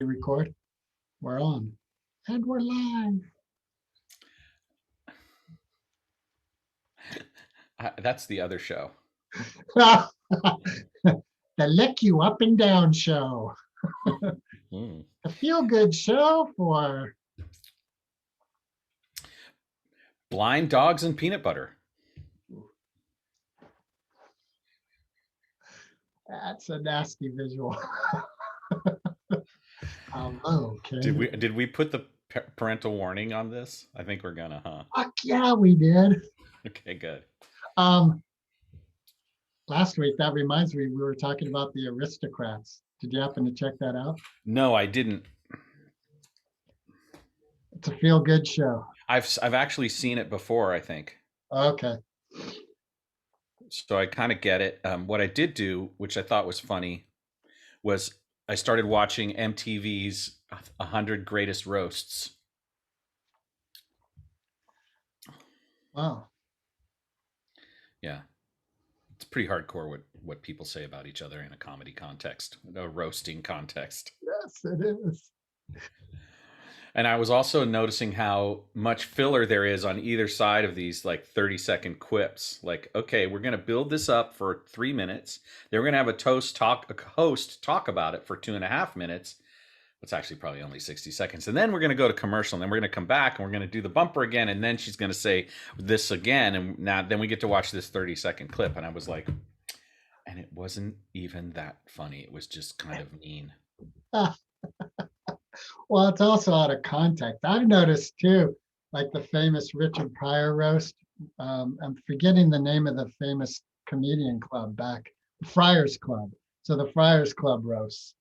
Record. We're on. And we're live. That's the other show. The Lick You Up and Down show. Mm. A feel good show for. Blind dogs and peanut butter. That's a nasty visual. Hello, Did Ken. we put the parental warning on this? I think we're gonna, huh? Fuck yeah, we did. Okay, good. Um, Last week, that reminds me, we were talking about the Aristocrats. Did you happen to check that out? No, I didn't. It's a feel good show. I've actually seen it before, I think. Okay. So I kind of get it. What I did do, which I thought was funny, was I started watching MTV's 100 Greatest Roasts. Wow. Yeah. It's pretty hardcore what people say about each other in a comedy context, a roasting context. Yes, it is. And I was also noticing how much filler there is on either side of these like 30-second quips. Like, okay, we're going to build this up for 3 minutes. Then we're going to have a host talk about it for 2.5 minutes. It's actually probably only 60 seconds. And then we're going to go to commercial, and then we're going to come back and we're going to do the bumper again. And then she's going to say this again. And now then we get to watch this 30-second clip. And I was like, and it wasn't even that funny. It was just kind of mean. Well, it's also out of context. I've noticed too, like the famous Richard Pryor roast. I'm forgetting the name of the famous comedian club back, Friars Club. So the Friars Club roasts,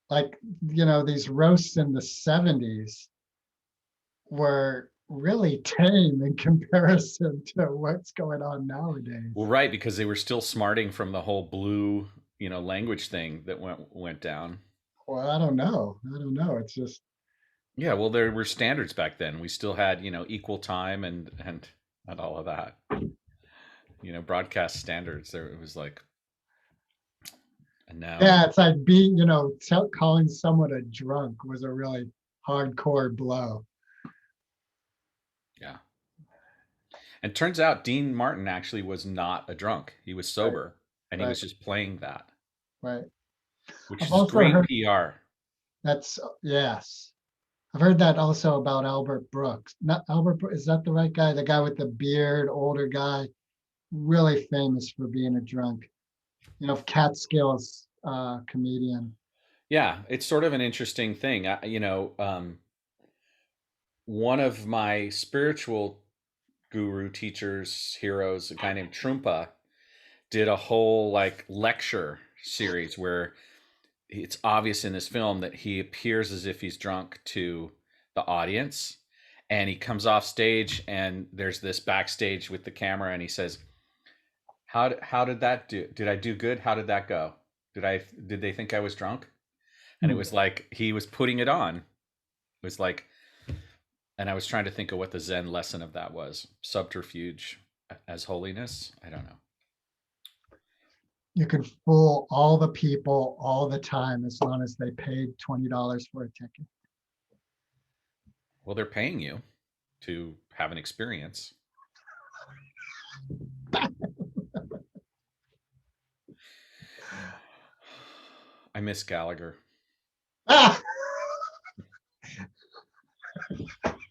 like, these roasts in the 70s were really tame in comparison to what's going on nowadays. Well, right, because they were still smarting from the whole blue, language thing that went down. Well, I don't know. It's just, Yeah, well, there were standards back then. We still had, equal time and all of that. Broadcast standards. There it was like, and now, yeah, it's like being, calling someone a drunk was a really hardcore blow. yeah. And turns out Dean Martin actually was not a drunk. He was sober, and he Right, was just playing that, right. which I've is also great heard PR. that's yes. I've heard that also about Albert Brooks. Not Albert, is that the right guy? The guy with the beard, older guy, really famous for being a drunk. Catskills comedian. Yeah, it's sort of an interesting thing. One of my spiritual guru teachers, heroes, a guy named Trumpa, did a whole like lecture series where it's obvious in this film that he appears as if he's drunk to the audience, and he comes off stage and there's this backstage with the camera and he says, how did that do? Did I do good? How did that go? Did they think I was drunk? And it Hmm. was like he was putting it on. It was like, and I was trying to think of what the Zen lesson of that was. Subterfuge as holiness. I don't know. You can fool all the people all the time as long as they paid $20 for a ticket. Well, they're paying you to have an experience. I miss Gallagher. Ah!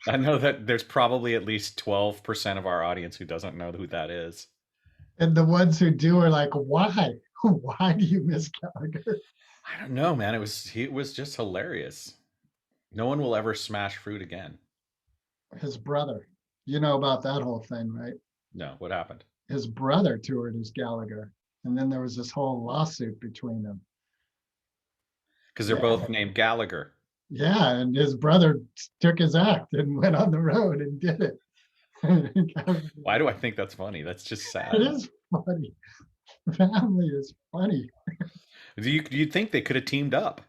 I know that there's probably at least 12% of our audience who doesn't know who that is. And the ones who do are like, why? Why do you miss Gallagher? I don't know, man. It was just hilarious. No one will ever smash fruit again. His brother. You know about that whole thing, right? No, what happened? His brother toured as Gallagher. And then there was this whole lawsuit between them. Because they're both named Gallagher. Yeah, and his brother took his act and went on the road and did it. Why do I think that's funny? That's just sad. It is funny. Family is funny. Do you think they could have teamed up?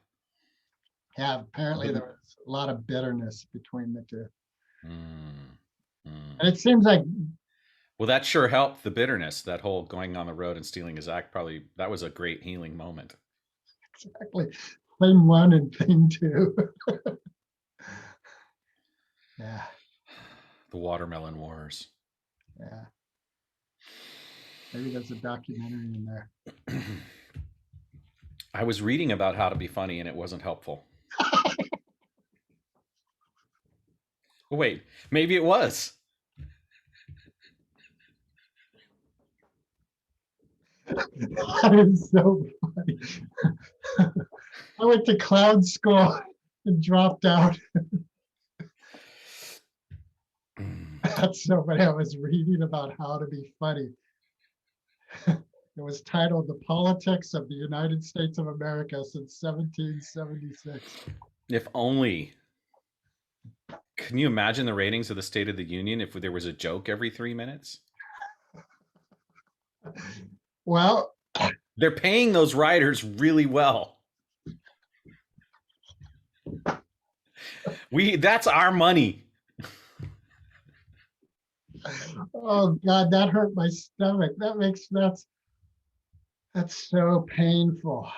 Yeah, apparently there was a lot of bitterness between the two. Mm, And it seems like, Well, that sure helped the bitterness. That whole going on the road and stealing his act, probably that was a great healing moment. exactly, thing one and thing two. Yeah, The Watermelon Wars. yeah. Maybe there's a documentary in there. I was reading about how to be funny and it wasn't helpful. Oh, wait, maybe it was. That is so funny. I went to clown school and dropped out. That's so funny. I was reading about how to be funny. It was titled The Politics of the United States of America since 1776. If only. Can you imagine the ratings of the State of the Union if there was a joke every 3 minutes? Well, They're paying those writers really well. That's our money. oh God, that hurt my stomach. That's so painful.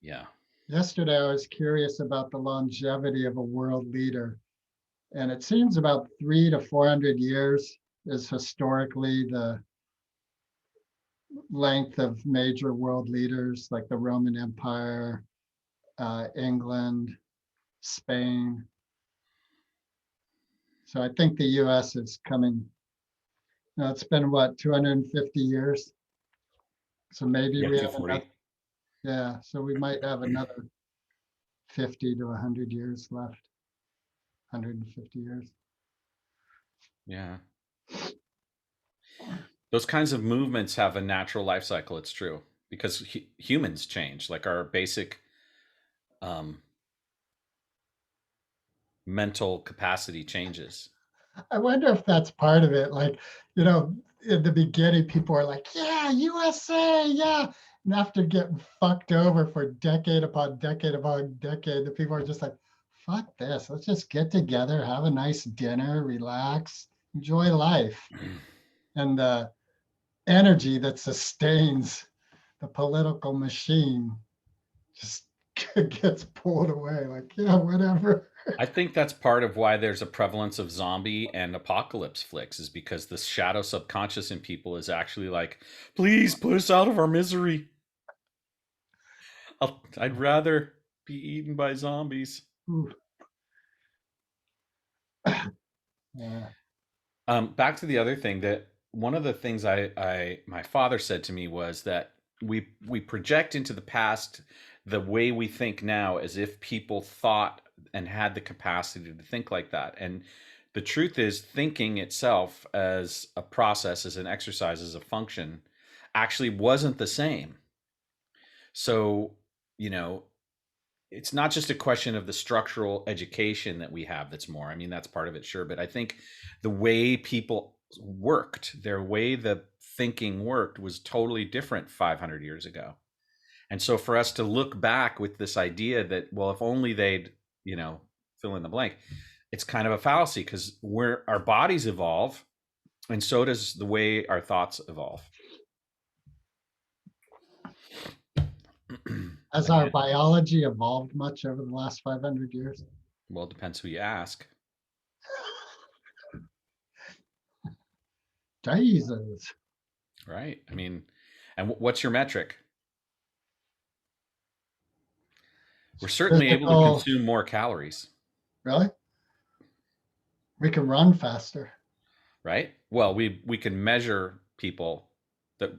Yeah. Yesterday, I was curious about the longevity of a world leader, and it seems about 300 to 400 years is historically the length of major world leaders like the Roman Empire, England, Spain. So I think the US is coming, it's been what, 250 years? So maybe Yeah, we have 240. another, yeah, so we might have another 50 to 100 years left, 150 years. Yeah. Those kinds of movements have a natural life cycle, it's true, because humans change, like our basic um, mental capacity changes. I wonder if that's part of it. Like, in the beginning, people are like, yeah, USA, yeah. And after getting fucked over for decade upon decade upon decade, the people are just like, fuck this. Let's just get together, have a nice dinner, relax, enjoy life. And the energy that sustains the political machine just gets pulled away. Like, yeah, whatever. I think that's part of why there's a prevalence of zombie and apocalypse flicks, is because the shadow subconscious in people is actually like, please put us out of our misery. I'd rather be eaten by zombies. Yeah. Back to the other thing, that one of the things my father said to me was that we project into the past the way we think now as if people thought and had the capacity to think like that. And the truth is, thinking itself as a process, as an exercise, as a function, actually wasn't the same. So, you know, it's not just a question of the structural education that we have that's more. I mean, that's part of it, sure. But I think the way people worked, their way the thinking worked was totally different 500 years ago. And so for us to look back with this idea that, well, if only they'd, fill in the blank, it's kind of a fallacy, because our bodies evolve, and so does the way our thoughts evolve. Has our biology evolved much over the last 500 years? Well, it depends who you ask. Jesus. Right. I mean, and what's your metric? We're certainly able to consume more calories. Really? We can run faster. Right? Well, we can measure people that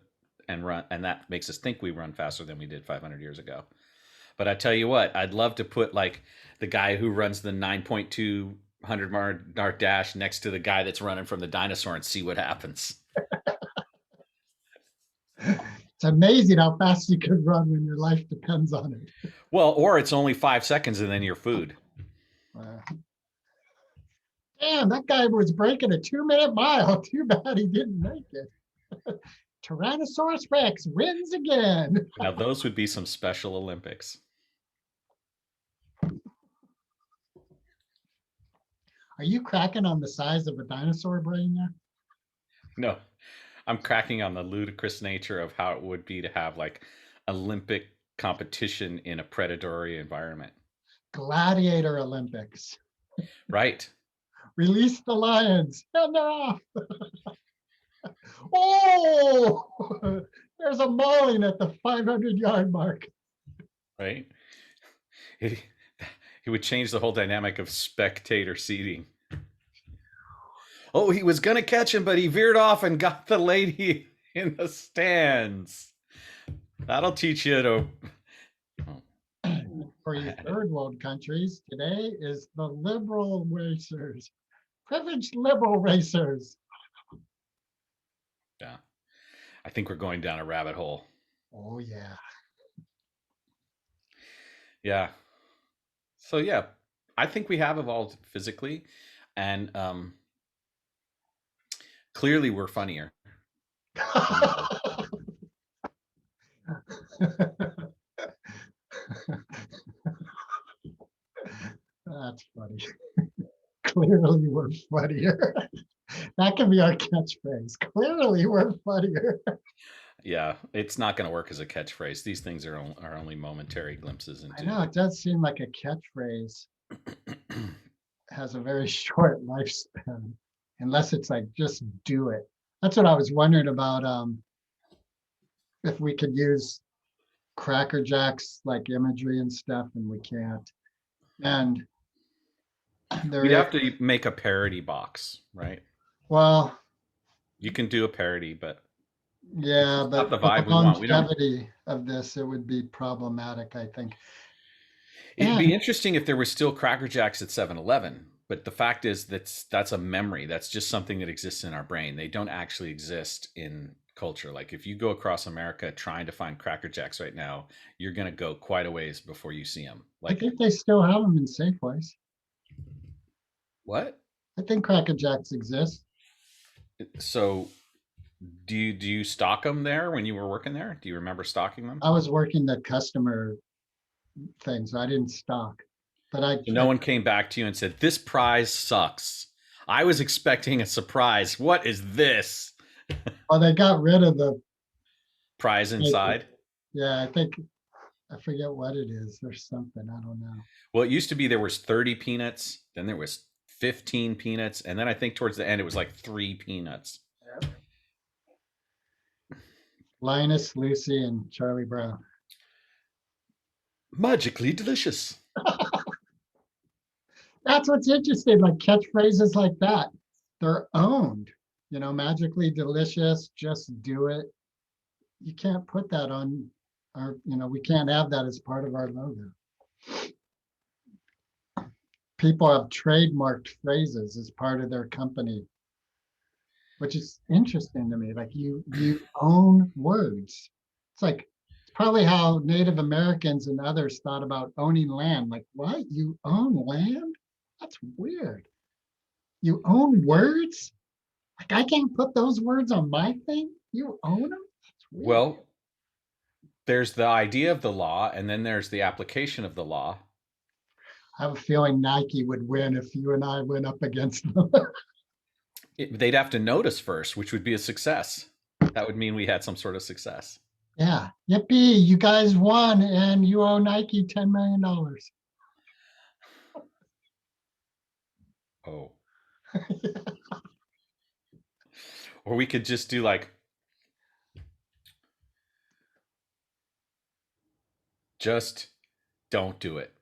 run, and that makes us think we run faster than we did 500 years ago. But I tell you what, I'd love to put like the guy who runs the 9.2 100-yard dash next to the guy that's running from the dinosaur and see what happens. It's amazing how fast you can run when your life depends on it. Well, or it's only 5 seconds and then you're food. Damn, that guy was breaking a 2-minute mile. Too bad he didn't make it. Tyrannosaurus Rex wins again. Now, those would be some special Olympics. Are you cracking on the size of a dinosaur brain there? No, I'm cracking on the ludicrous nature of how it would be to have like Olympic competition in a predatory environment. Gladiator Olympics. Right. Release the lions. And they're off. Oh, there's a mauling at the 500-yard mark. Right. It, it would change the whole dynamic of spectator seating. Oh, he was going to catch him, but he veered off and got the lady in the stands. That'll teach you to. For you third world countries, today is the liberal racers, privileged liberal racers. Yeah. I think we're going down a rabbit hole. Oh, yeah. Yeah. So, yeah, I think we have evolved physically, and clearly we're funnier. That's funny. Clearly, we're funnier. That can be our catchphrase. Clearly, we're funnier. Yeah, it's not going to work as a catchphrase. These things are only momentary glimpses into. I know it does seem like a catchphrase has a very short lifespan, unless it's like just do it. That's what I was wondering about. If we could use Cracker Jacks like imagery and stuff, and we can't. And We'd have to make a parody box, right? Well, you can do a parody, but yeah, but not the for the vibe we want. We don't. longevity of this, it would be problematic, I think. It'd be interesting if there were still Cracker Jacks at 7-Eleven, but the fact is that's a memory. That's just something that exists in our brain. They don't actually exist in culture. Like if you go across America trying to find Cracker Jacks right now, you're going to go quite a ways before you see them. Like, I think they still have them in Safeways. What? I think Cracker Jacks exist. So do you stock them there when you were working there? Do you remember stocking them? I was working the customer thing, so I didn't stock. But no one came back to you and said, "This prize sucks. I was expecting a surprise. What is this?" Well, they got rid of the prize inside. Yeah, I forget what it is. There's something, I don't know. Well, it used to be there was 30 peanuts, then there was 15 peanuts, and then I think towards the end it was like 3 peanuts. Yep. Linus, Lucy, and Charlie Brown. Magically delicious. That's what's interesting. Like catchphrases like that, they're owned. Magically delicious. Just do it. You can't put that on our. We can't have that as part of our logo. People have trademarked phrases as part of their company, which is interesting to me. Like you own words. It's probably how Native Americans and others thought about owning land. Like, what? You own land? That's weird. You own words? Like, I can't put those words on my thing? You own them? That's weird. Well, there's the idea of the law, and then there's the application of the law. I have a feeling Nike would win if you and I went up against them. They'd have to notice first, which would be a success. That would mean we had some sort of success. Yeah. Yippee, you guys won, and you owe Nike $10 million. Oh. Or we could just do like, just don't do it.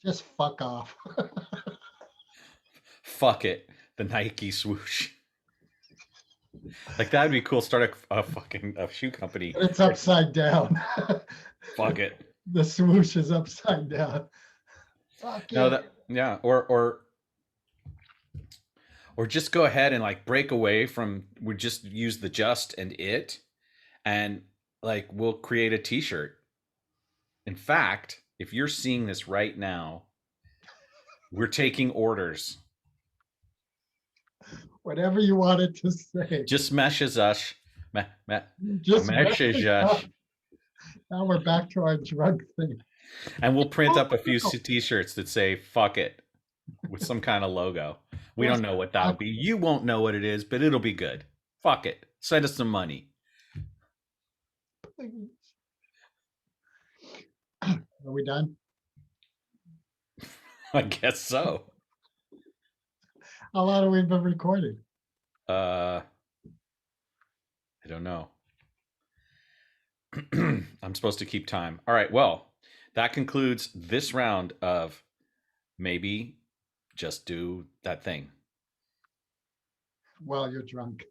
Just fuck off. Fuck it. The Nike swoosh. Like that would be cool. Start a shoe company. It's upside down. Fuck it. The swoosh is upside down. Fuck no, it. Yeah. Or just go ahead and like break away from. We just use the just and it, and like we'll create a T-shirt. In fact, if you're seeing this right now, we're taking orders. Whatever you wanted to say. Just meshes us. Just meshes us. Now we're back to our drug thing. And we'll print up a few T-shirts that say "fuck it" with some kind of logo. We don't know what that'll be. You won't know what it is, but it'll be good. Fuck it. Send us some money. Are we done? I guess so. How long have we been recording? I don't know. I'm supposed to keep time. All right. Well, that concludes this round of maybe just do that thing. Well, you're drunk.